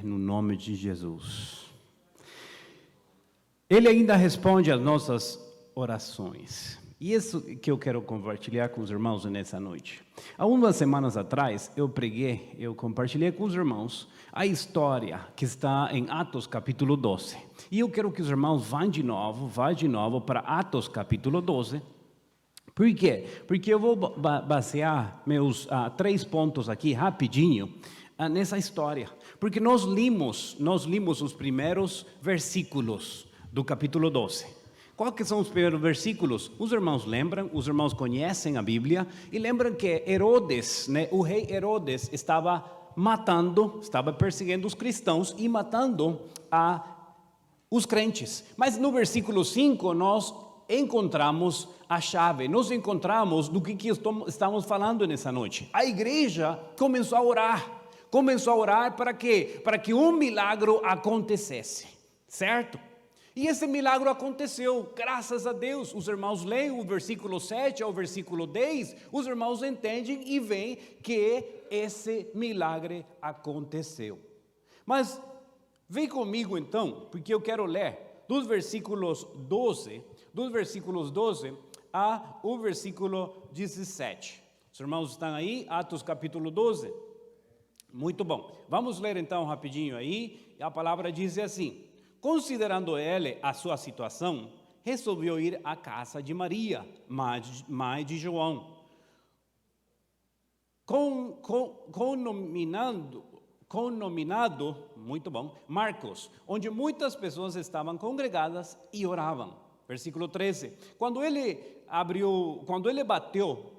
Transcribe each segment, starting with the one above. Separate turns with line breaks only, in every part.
no nome de Jesus. Ele ainda responde às nossas orações. E isso que eu quero compartilhar com os irmãos nessa noite. Há umas semanas atrás, eu compartilhei com os irmãos a história que está em Atos capítulo 12. E eu quero que os irmãos vá de novo para Atos capítulo 12. Por quê? Porque eu vou basear meus 3 pontos aqui rapidinho nessa história. Porque nós limos os primeiros versículos do capítulo 12. Quais que são os primeiros versículos? Os irmãos lembram, os irmãos conhecem a Bíblia e lembram que Herodes, o rei Herodes, estava perseguindo os cristãos e matando os crentes. Mas no versículo 5 nós encontramos a chave, nós encontramos do que estamos falando nessa noite. A igreja começou a orar para quê? Para que um milagre acontecesse, certo? E esse milagre aconteceu, graças a Deus. Os irmãos leem o versículo 7 ao versículo 10, os irmãos entendem e veem que esse milagre aconteceu. Mas vem comigo então, porque eu quero ler dos versículos 12 ao versículo 17. Os irmãos estão aí, Atos capítulo 12? Muito bom. Vamos ler então rapidinho aí, a palavra diz assim: considerando ele a sua situação, resolveu ir à casa de Maria, mãe de João, nominado, muito bom, Marcos, onde muitas pessoas estavam congregadas e oravam. Versículo 13, quando ele bateu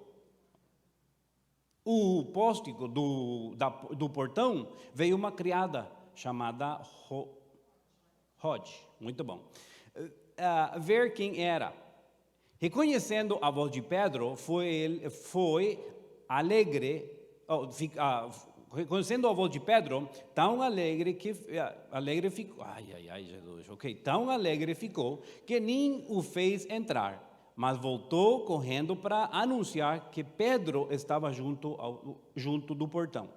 o pórtico do portão, veio uma criada chamada Rode, muito bom. Ver quem era. Reconhecendo a voz de Pedro, foi alegre. Reconhecendo a voz de Pedro, tão alegre ficou. Jesus, ok. Tão alegre ficou que nem o fez entrar, mas voltou correndo para anunciar que Pedro estava junto do portão.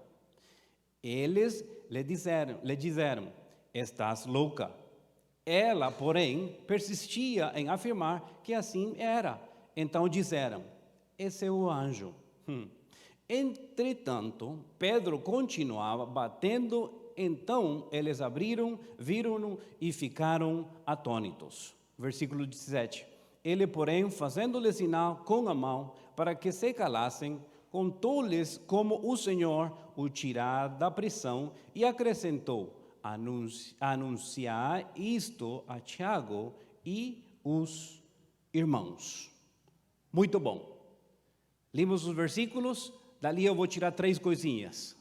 Eles lhe disseram: estás louca. Ela, porém, persistia em afirmar que assim era. Então disseram: esse é o anjo. Entretanto, Pedro continuava batendo. Então eles viram-no e ficaram atônitos. Versículo 17. Ele, porém, fazendo-lhes sinal com a mão para que se calassem, contou-lhes como o Senhor o tirara da prisão e acrescentou: anunciar isto a Tiago e os irmãos. Muito bom. Limos os versículos, dali eu vou tirar 3 coisinhas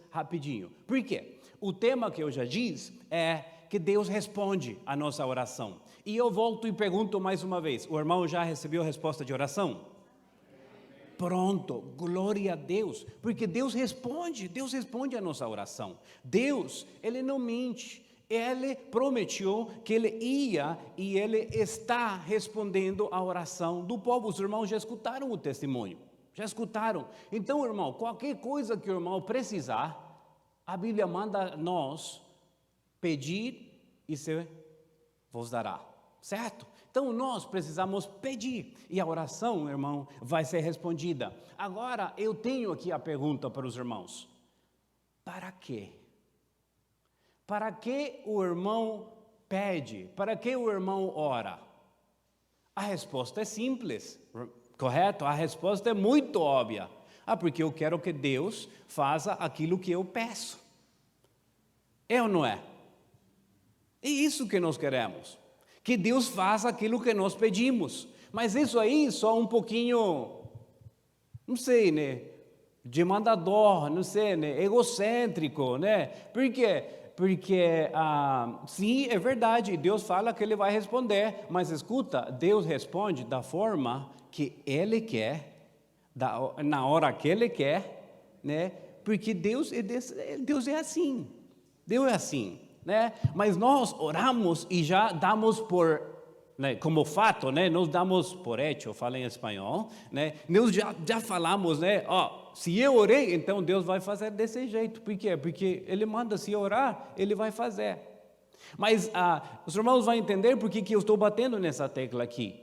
rapidinho. Por quê? O tema que eu já disse é que Deus responde a nossa oração. E eu volto e pergunto mais uma vez: o irmão já recebeu a resposta de oração? Pronto, glória a Deus, porque Deus responde a nossa oração. Deus, Ele não mente, Ele prometeu que Ele ia e Ele está respondendo a oração do povo. Os irmãos já escutaram o testemunho, já escutaram. Então, irmão, qualquer coisa que o irmão precisar, a Bíblia manda nós pedir e se vos dará, certo? Então, nós precisamos pedir, e a oração, irmão, vai ser respondida. Agora, eu tenho aqui a pergunta para os irmãos: para quê? Para que o irmão pede? Para que o irmão ora? A resposta é simples, correto? A resposta é muito óbvia. Porque eu quero que Deus faça aquilo que eu peço. É ou não é? É isso que nós queremos. Que Deus faça aquilo que nós pedimos. Mas isso aí só um pouquinho, não sei, né? Demandador, não sei, né? Egocêntrico, né? Por quê? Porque, sim, é verdade, Deus fala que Ele vai responder. Mas escuta, Deus responde da forma que Ele quer, na hora que Ele quer, né? Porque Deus é assim. Deus é assim. Né? Mas nós oramos e já damos por né, como fato, né, nós damos por hecho, eu falo em espanhol, né, nós já falamos, né, se eu orei, então Deus vai fazer desse jeito. Por quê? Porque Ele manda, se orar, Ele vai fazer. Mas os irmãos vão entender por que eu estou batendo nessa tecla aqui.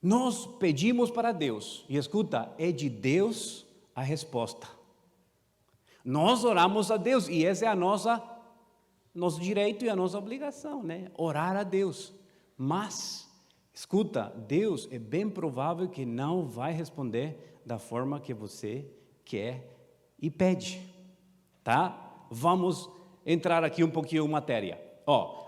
Nós pedimos para Deus, e escuta, é de Deus a resposta. Nós oramos a Deus, e esse é nosso direito e a nossa obrigação, né? Orar a Deus. Mas, escuta, Deus é bem provável que não vai responder da forma que você quer e pede, tá? Vamos entrar aqui um pouquinho em matéria.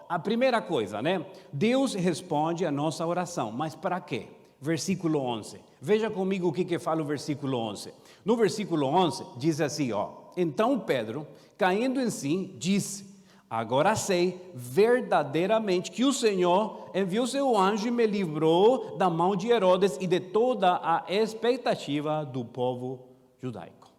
A primeira coisa, né? Deus responde a nossa oração, mas para quê? Versículo 11. Veja comigo o que fala o versículo 11. No versículo 11 diz assim, então Pedro, caindo em si, disse: agora sei verdadeiramente que o Senhor enviou seu anjo e me livrou da mão de Herodes e de toda a expectativa do povo judaico.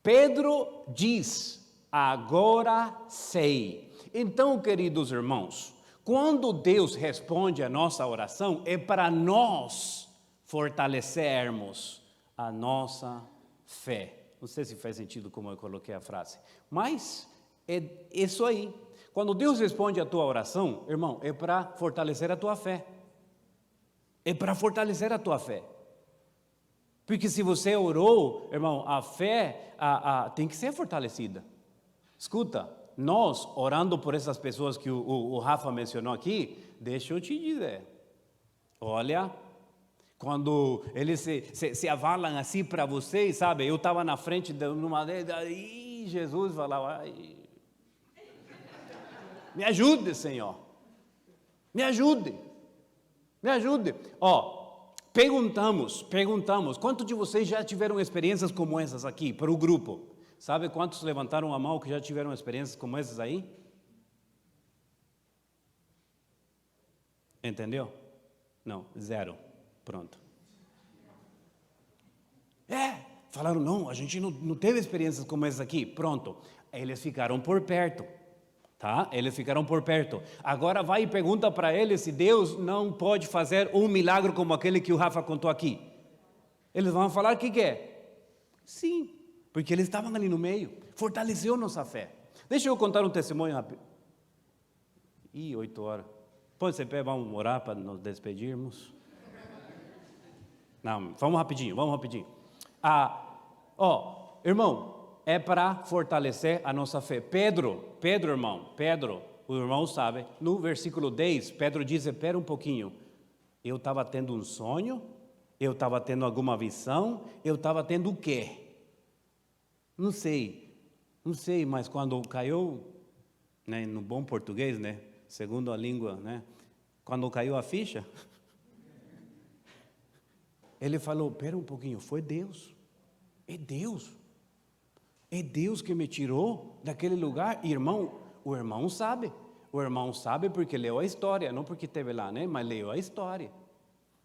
Pedro diz: agora sei. Então, queridos irmãos, quando Deus responde a nossa oração, é para nós fortalecermos a nossa fé. Não sei se faz sentido como eu coloquei a frase, mas é isso aí. Quando Deus responde a tua oração, irmão, é para fortalecer a tua fé. É para fortalecer a tua fé. Porque se você orou, irmão, a fé tem que ser fortalecida. Escuta, nós orando por essas pessoas que o Rafa mencionou aqui, deixa eu te dizer, olha, quando eles se avalam assim para vocês, sabe, eu estava na frente de uma deles, e Jesus falava: ai, me ajude, Senhor, me ajude, me ajude. Perguntamos, quantos de vocês já tiveram experiências como essas aqui, para o grupo? Sabe quantos levantaram a mão que já tiveram experiências como essas aí? Entendeu? Não, 0. Pronto. Falaram, não, a gente não teve experiências como essas aqui. Pronto. Eles ficaram por perto. Tá? Eles ficaram por perto. Agora vai e pergunta para eles se Deus não pode fazer um milagre como aquele que o Rafa contou aqui. Eles vão falar o que é? Sim. Porque eles estavam ali no meio, fortaleceu nossa fé. Deixa eu contar um testemunho rápido. 8 horas. Põe-se em pé, vamos orar para nos despedirmos. Não, vamos rapidinho. Irmão, é para fortalecer a nossa fé. Pedro, o irmão sabe, no versículo 10, Pedro diz: espera um pouquinho, eu estava tendo um sonho, eu estava tendo alguma visão, eu estava tendo o quê? Não sei, mas quando caiu, né, no bom português, né, segundo a língua, né, quando caiu a ficha, ele falou: pera um pouquinho, foi Deus, é Deus que me tirou daquele lugar. Irmão, o irmão sabe porque leu a história, não porque esteve lá, né, mas leu a história,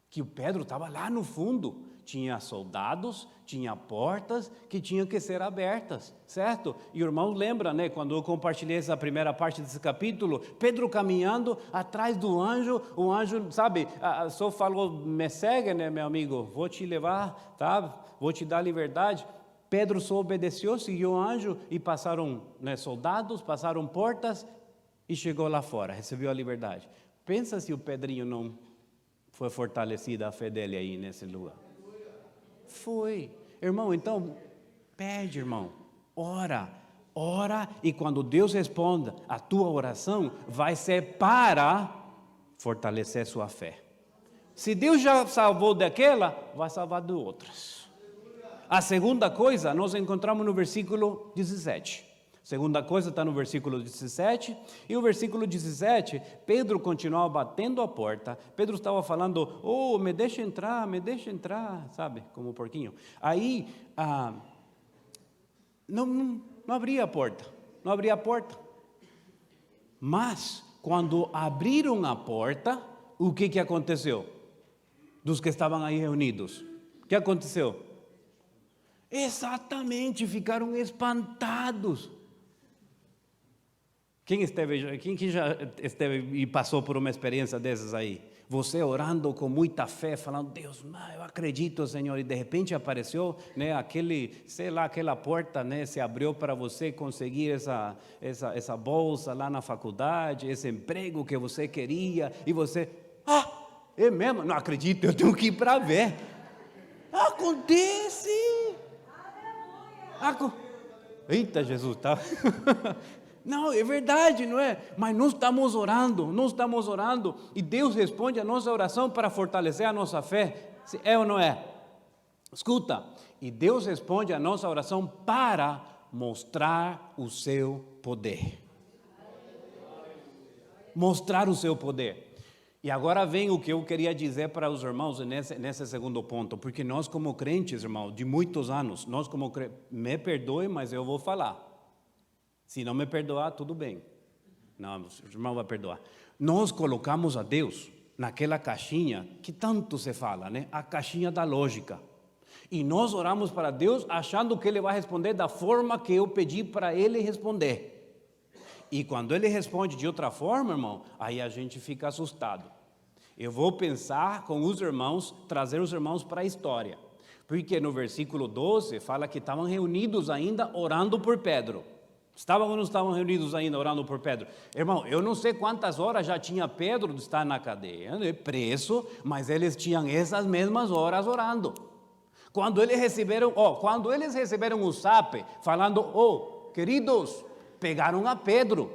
que o Pedro estava lá no fundo. Tinha soldados, tinha portas que tinham que ser abertas, certo? E o irmão lembra, né, quando eu compartilhei essa primeira parte desse capítulo, Pedro caminhando atrás do anjo, o anjo, sabe, só falou: me segue, né, meu amigo, vou te levar, tá? Vou te dar liberdade. Pedro só obedeceu, seguiu o anjo e passaram, né, soldados, passaram portas e chegou lá fora, recebeu a liberdade. Pensa se o Pedrinho não foi fortalecida a fé dele aí nesse lugar. Foi, irmão, então pede, irmão, ora, e quando Deus responda a tua oração, vai ser para fortalecer sua fé. Se Deus já salvou daquela, vai salvar de outras. A segunda coisa nós encontramos no versículo 17. Segunda coisa está no versículo 17, e o versículo 17, Pedro continuava batendo a porta. Pedro estava falando: me deixa entrar, sabe, como um porquinho. Aí, não abria a porta, Mas, quando abriram a porta, o que aconteceu? Dos que estavam aí reunidos, o que aconteceu? Exatamente, ficaram espantados. Quem que já esteve e passou por uma experiência dessas aí? Você orando com muita fé, falando, Deus, eu acredito, Senhor, e de repente apareceu, né, aquela porta, né, se abriu para você conseguir essa bolsa lá na faculdade, esse emprego que você queria, e você, é mesmo? Não acredito, eu tenho que ir para ver. Acontece! Eita, Jesus, tá? Não, é verdade, não é? Mas nós estamos orando, e Deus responde a nossa oração para fortalecer a nossa fé, é ou não é? Escuta, e Deus responde a nossa oração para mostrar o seu poder. Mostrar o seu poder. E agora vem o que eu queria dizer para os irmãos nesse segundo ponto, porque nós como crentes, irmão, de muitos anos, me perdoe, mas eu vou falar. Se não me perdoar, tudo bem. Não, o irmão vai perdoar. Nós colocamos a Deus naquela caixinha que tanto se fala, né? A caixinha da lógica. E nós oramos para Deus achando que Ele vai responder da forma que eu pedi para Ele responder. E quando Ele responde de outra forma, irmão, aí a gente fica assustado. Eu vou pensar com os irmãos, trazer os irmãos para a história. Porque no versículo 12 fala que estavam reunidos ainda orando por Pedro. Estavam ou não estavam reunidos ainda orando por Pedro? Irmão, eu não sei quantas horas já tinha Pedro de estar na cadeia, né, preso, mas eles tinham essas mesmas horas orando. Quando eles receberam o SAP, falando, queridos, pegaram a Pedro.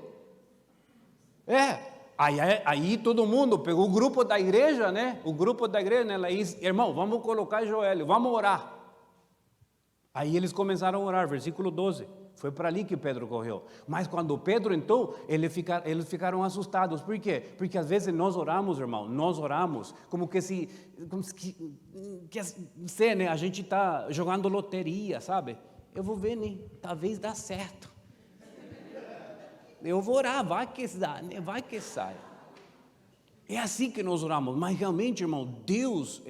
Aí todo mundo pegou o grupo da igreja, né? O grupo da igreja, né? Ela disse, irmão, vamos colocar Joel, vamos orar. Aí eles começaram a orar, versículo 12. Foi para ali que Pedro correu. Mas quando Pedro entrou, eles ficaram assustados. Por quê? Porque às vezes nós oramos, irmão, como que né, a gente está jogando loteria, sabe? Eu vou ver, né? Talvez dá certo. Eu vou orar, vai que sai, né? Vai que sai. É assim que nós oramos. Mas realmente, irmão, Deus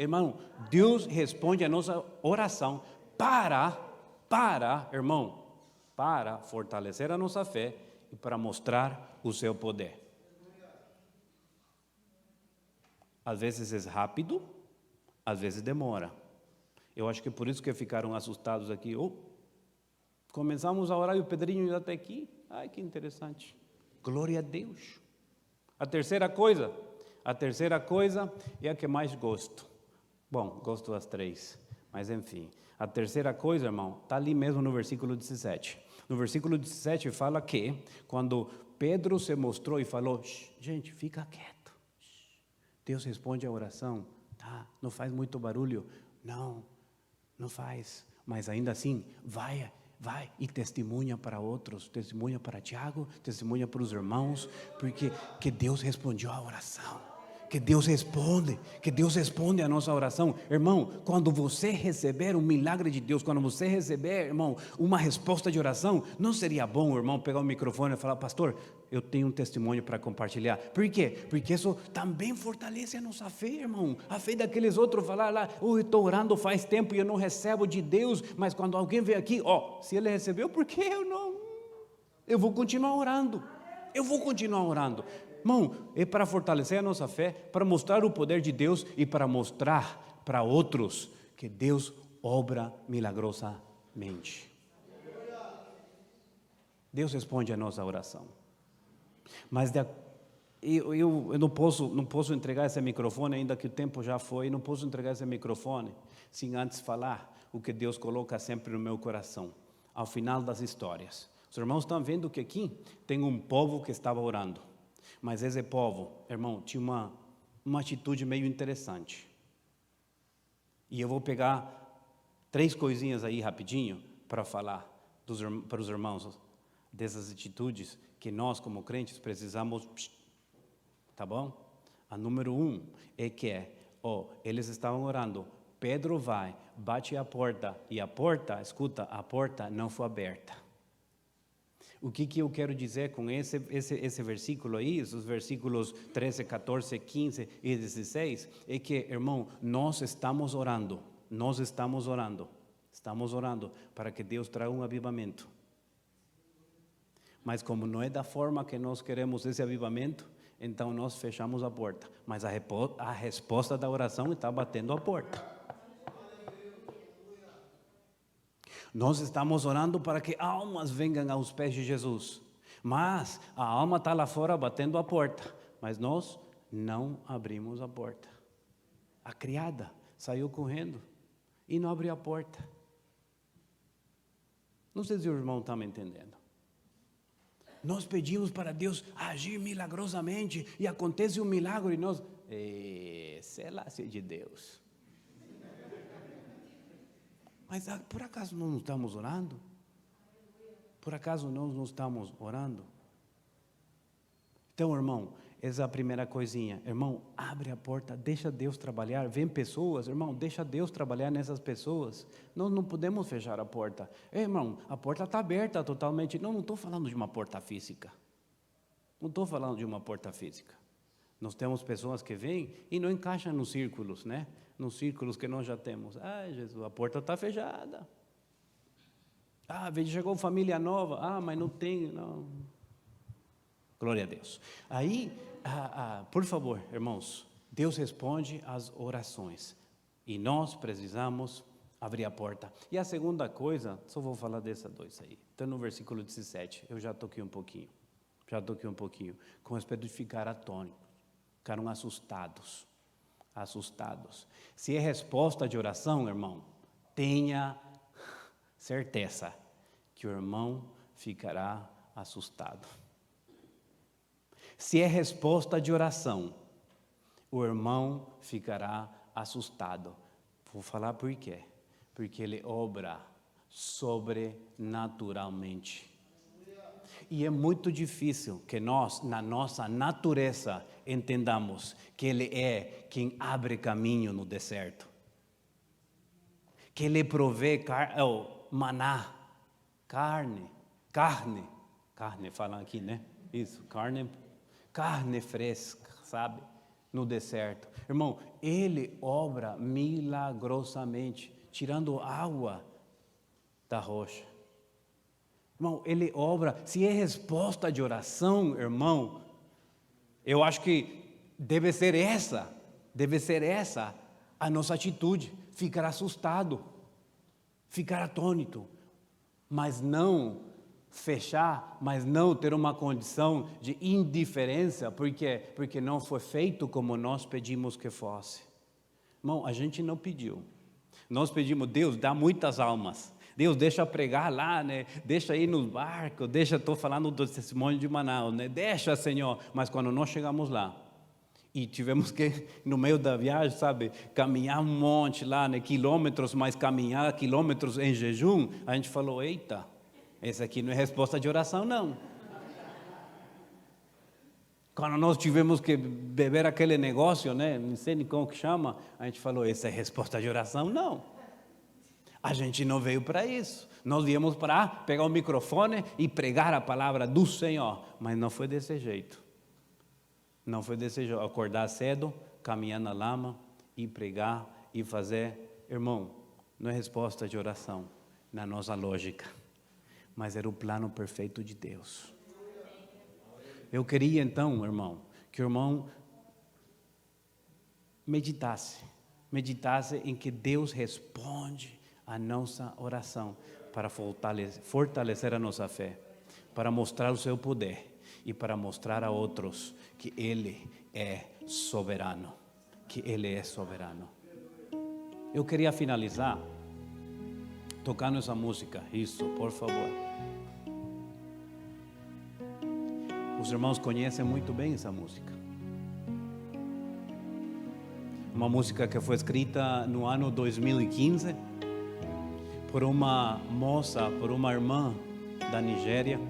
responde a nossa oração para fortalecer a nossa fé e para mostrar o seu poder. Às vezes é rápido, às vezes demora. Eu acho que é por isso que ficaram assustados aqui. Começamos a orar e o Pedrinho já está aqui. Ai, que interessante. Glória a Deus. A terceira coisa é a que mais gosto. Bom, gosto das três, mas enfim. A terceira coisa, irmão, está ali mesmo no versículo 17. No versículo 17 fala que quando Pedro se mostrou e falou, gente, fica quieto. Deus responde a oração, tá? Não faz muito barulho. Não faz. Mas ainda assim, vai e testemunha para outros, testemunha para Tiago, testemunha para os irmãos, porque que Deus respondeu a oração. Que Deus responde a nossa oração. Irmão, quando você receber um milagre de Deus, quando você receber, irmão, uma resposta de oração, não seria bom, irmão, pegar o microfone e falar, pastor, eu tenho um testemunho para compartilhar. Por quê? Porque isso também fortalece a nossa fé, irmão. A fé daqueles outros falar lá, eu estou orando faz tempo e eu não recebo de Deus, mas quando alguém vem aqui, se ele recebeu, por que eu não? Eu vou continuar orando. Irmão, é para fortalecer a nossa fé, para mostrar o poder de Deus e para mostrar para outros que Deus obra milagrosamente. Deus responde a nossa oração. Mas eu não posso entregar esse microfone, ainda que o tempo já foi, não posso entregar esse microfone sem antes falar o que Deus coloca sempre no meu coração, ao final das histórias. Os irmãos estão vendo que aqui tem um povo que estava orando. Mas esse povo, irmão, tinha uma atitude meio interessante. E eu vou pegar 3 coisinhas aí rapidinho para falar para os irmãos dessas atitudes que nós como crentes precisamos, tá bom? A número 1 é que eles estavam orando, Pedro bate a porta e a porta não foi aberta. O que eu quero dizer com esse versículo aí, os versículos 13, 14, 15 e 16, é que, irmão, nós estamos orando para que Deus traga um avivamento. Mas como não é da forma que nós queremos esse avivamento, então nós fechamos a porta. Mas a resposta da oração está batendo a porta. Nós estamos orando para que almas venham aos pés de Jesus. Mas a alma está lá fora batendo a porta. Mas nós não abrimos a porta. A criada saiu correndo e não abriu a porta. Não sei se o irmão está me entendendo. Nós pedimos para Deus agir milagrosamente e acontece um milagre e nós... sei lá se é de Deus. Mas por acaso não estamos orando? Por acaso nós não estamos orando? Então, irmão, essa é a primeira coisinha. Irmão, abre a porta, deixa Deus trabalhar. Vem pessoas, irmão, deixa Deus trabalhar nessas pessoas. Nós não podemos fechar a porta. Irmão, a porta está aberta totalmente. Não estou falando de uma porta física. Não estou falando de uma porta física. Nós temos pessoas que vêm e não encaixam nos círculos, né? Nos círculos que nós já temos. Jesus, a porta está fechada. Chegou família nova. Mas não tem, não. Glória a Deus. Aí, por favor, irmãos, Deus responde às orações. E nós precisamos abrir a porta. E a segunda coisa, só vou falar dessa dois aí. Então, no versículo 17, eu já toquei um pouquinho. Com respeito de ficar atônitos. Ficaram assustados. Se é resposta de oração, irmão, tenha certeza que o irmão ficará assustado. Se é resposta de oração, o irmão ficará assustado. Vou falar por quê? Porque ele obra sobrenaturalmente. E é muito difícil que nós, na nossa natureza, entendamos que Ele é quem abre caminho no deserto. Que Ele provê maná, carne, falam aqui, né? Isso, carne fresca, sabe? No deserto. Irmão, Ele obra milagrosamente, tirando água da rocha. Irmão, Ele obra, se é resposta de oração, irmão, eu acho que deve ser essa a nossa atitude, ficar assustado, ficar atônito, mas não fechar, mas não ter uma condição de indiferença, porque não foi feito como nós pedimos que fosse. Irmão, a gente não pediu, nós pedimos, Deus, dá muitas almas, Deus, deixa pregar lá, né? Deixa ir nos barcos, estou falando do testemunho de Manaus, né? Deixa, Senhor, mas quando nós chegamos lá, e tivemos que, no meio da viagem, sabe, caminhar um monte lá, né? Quilômetros, mas caminhar quilômetros em jejum, a gente falou, eita, essa aqui não é resposta de oração, não. Quando nós tivemos que beber aquele negócio, né? Não sei nem como que chama, a gente falou, essa é resposta de oração, não. A gente não veio para isso. Nós viemos para pegar o microfone e pregar a palavra do Senhor. Mas não foi desse jeito. Não foi desse jeito. Acordar cedo, caminhar na lama e pregar e fazer. Irmão, não é resposta de oração na nossa lógica. Mas era o plano perfeito de Deus. Eu queria então, irmão, que o irmão meditasse em que Deus responde a nossa oração para fortalecer a nossa fé, para mostrar o seu poder e para mostrar a outros que Ele é soberano, Eu queria finalizar tocando essa música, isso, por favor. Os irmãos conhecem muito bem essa música. Uma música que foi escrita no ano 2015 por uma moça, por uma irmã da Nigéria.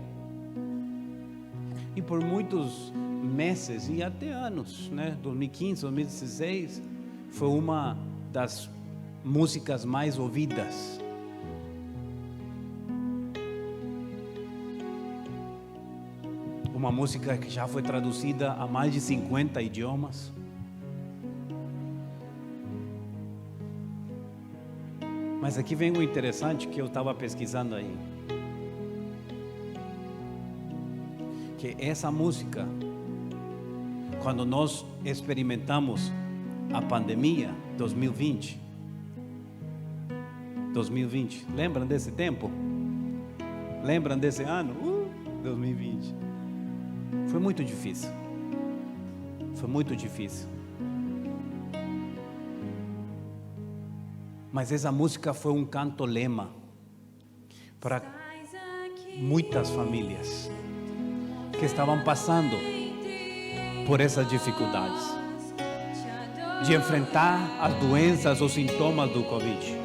E por muitos meses e até anos, né? 2015, 2016, foi uma das músicas mais ouvidas. Uma música que já foi traduzida a mais de 50 idiomas. Mas aqui vem o interessante que eu estava pesquisando aí. que essa música, quando nós experimentamos a pandemia 2020, lembram desse tempo? Lembram desse ano? 2020. Foi muito difícil. Foi muito difícil. Mas essa música foi um canto-lema para muitas famílias que estavam passando por essas dificuldades de enfrentar as doenças, os sintomas do Covid.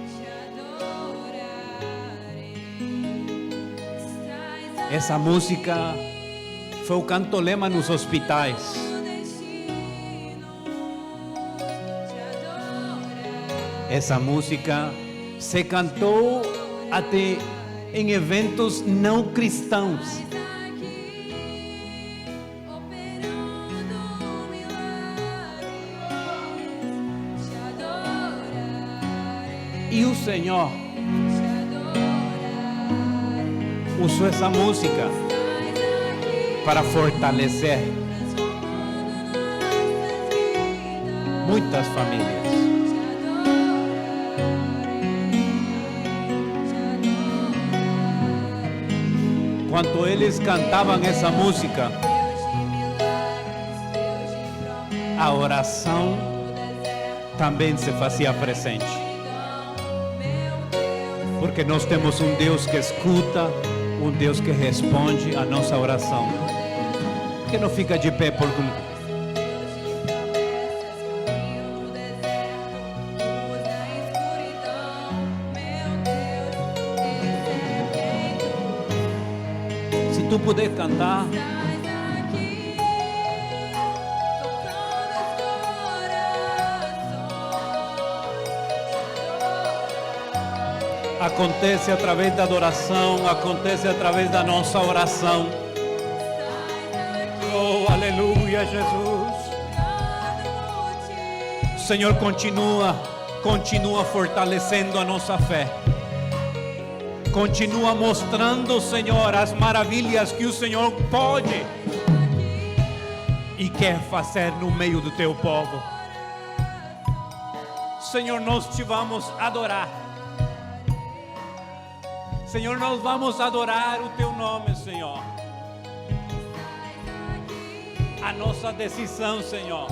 Essa música foi o canto-lema nos hospitais. Essa música se cantou até em eventos não cristãos. E o Senhor usou essa música para fortalecer muitas famílias. Quando eles cantavam essa música, a oração também se fazia presente. Porque nós temos um Deus que escuta, um Deus que responde a nossa oração. Que não fica de pé por se tu puder cantar. Acontece através da adoração, acontece através da nossa oração. Oh, aleluia, Jesus. O Senhor continua fortalecendo a nossa fé. Continua mostrando, Senhor, as maravilhas que o Senhor pode e quer fazer no meio do teu povo. Senhor, nós te vamos adorar. Senhor, nós vamos adorar o teu nome, Senhor. A nossa decisão, Senhor.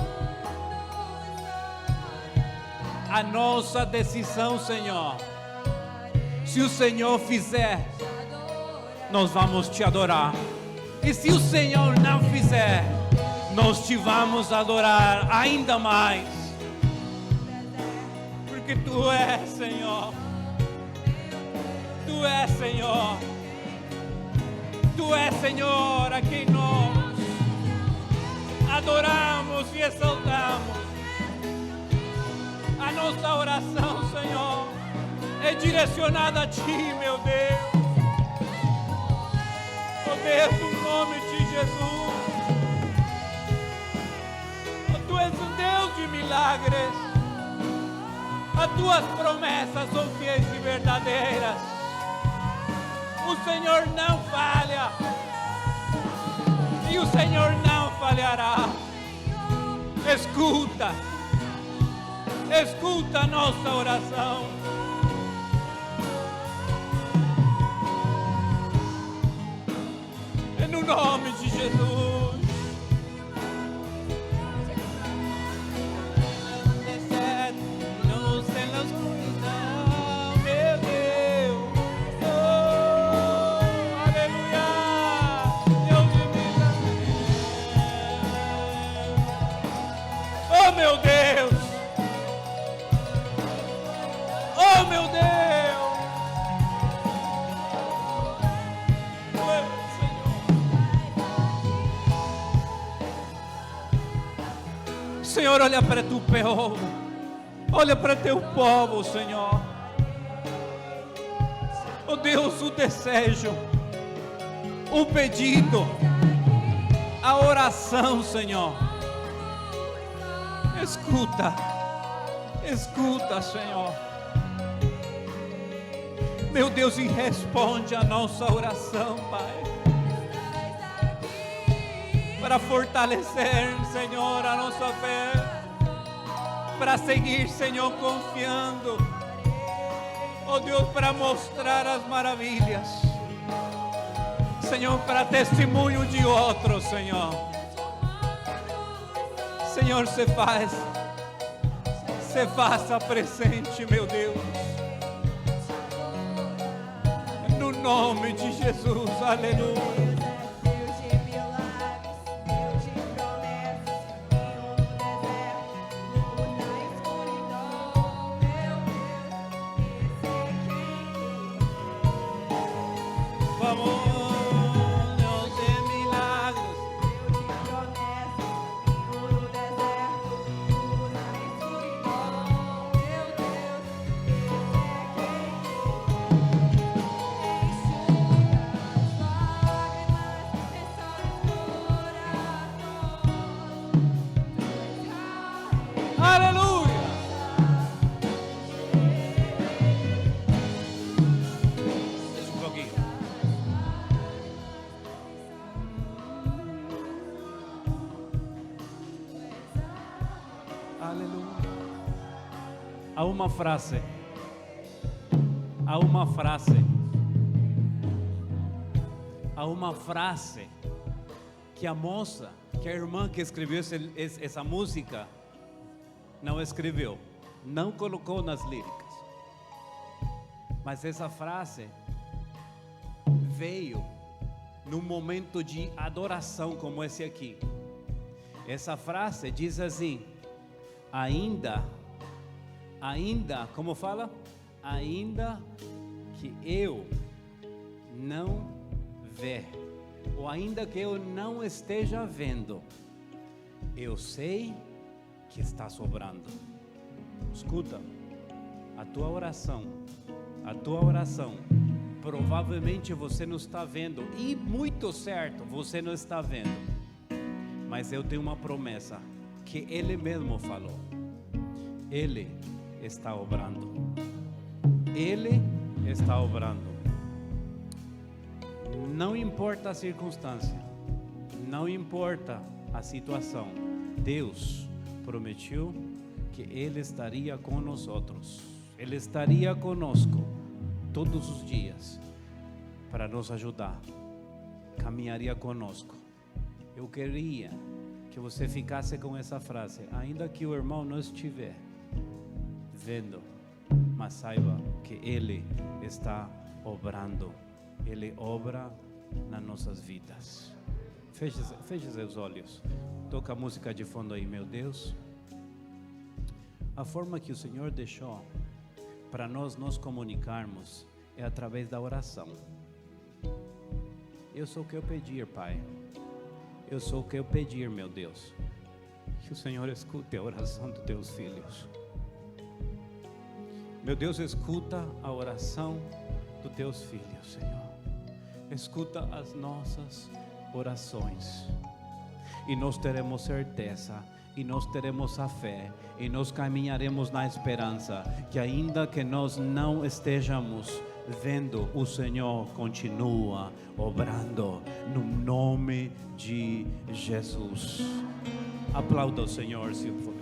A nossa decisão, Senhor. Se o Senhor fizer, nós vamos te adorar. E se o Senhor não fizer, nós te vamos adorar ainda mais. Porque tu és, Senhor. Tu és, Senhor. Tu és, Senhor, a quem nós adoramos e exaltamos. A nossa oração, Senhor, é direcionada a Ti, meu Deus. Oh Deus, no nome de Jesus. Oh, Tu és um Deus de milagres. As Tuas promessas são fiéis e verdadeiras. O Senhor não falha. E o Senhor não falhará. Escuta. Escuta a nossa oração. No nome de Jesus. Luz em la escuridão, meu Deus. Oh, aleluia. Deus de vida. Oh, meu Deus. Oh, meu Deus. Senhor, olha para tu povo, olha para teu povo, Senhor. Oh Deus, o desejo, o pedido, a oração, Senhor. Escuta, escuta, Senhor. Meu Deus, e responde a nossa oração, Pai. para fortalecer, Senhor, a nossa fé, para seguir, Senhor, confiando, oh Deus, para mostrar as maravilhas, Senhor, para testemunho de outros, Senhor. Senhor, se faça presente, meu Deus, no nome de Jesus, aleluia. Há uma frase que a moça, que a irmã que escreveu essa música, não escreveu, não colocou nas líricas. Mas essa frase veio num momento de adoração como esse aqui. Essa frase diz assim: ainda, como fala? Ainda que eu não ver, ou ainda que eu não esteja vendo, eu sei que está sobrando. Escuta, a tua oração, provavelmente você não está vendo, e muito certo você não está vendo, mas eu tenho uma promessa que Ele mesmo falou. Ele está obrando. Ele está obrando. Não importa a circunstância, não importa a situação, Deus prometeu que Ele estaria com nós outros. Ele estaria conosco todos os dias para nos ajudar, caminharia conosco. Eu queria que você ficasse com essa frase: ainda que o irmão não estiver vendo, mas saiba que Ele está obrando. Ele obra nas nossas vidas. Feche seus olhos. Toca a música de fundo aí, meu Deus. A forma que o Senhor deixou para nós nos comunicarmos é através da oração. Eu sou o que eu pedir, Pai. Eu sou o que eu pedir, meu Deus. Que o Senhor escute a oração dos teus filhos. Meu Deus, escuta a oração dos teus filhos, Senhor. Escuta as nossas orações, e nós teremos certeza, e nós teremos a fé, e nós caminharemos na esperança que ainda que nós não estejamos vendo, o Senhor continua obrando, no nome de Jesus. Aplauda o Senhor, se for.